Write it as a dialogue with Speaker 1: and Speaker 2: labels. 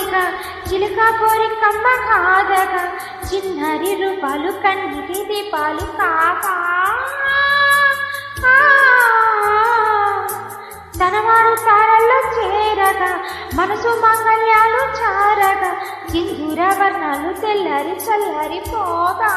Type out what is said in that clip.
Speaker 1: కోరిక చిలుక కోరికమ్మ కాదగా చిన్నారి రూపాలు కన్నిటి దీపాలు కాకా తనవారు తారల్లో చేరగా మనసు మంగళ్యాలు చారగా సింధూర వర్ణాలు తెల్లారి చల్లారి పోగా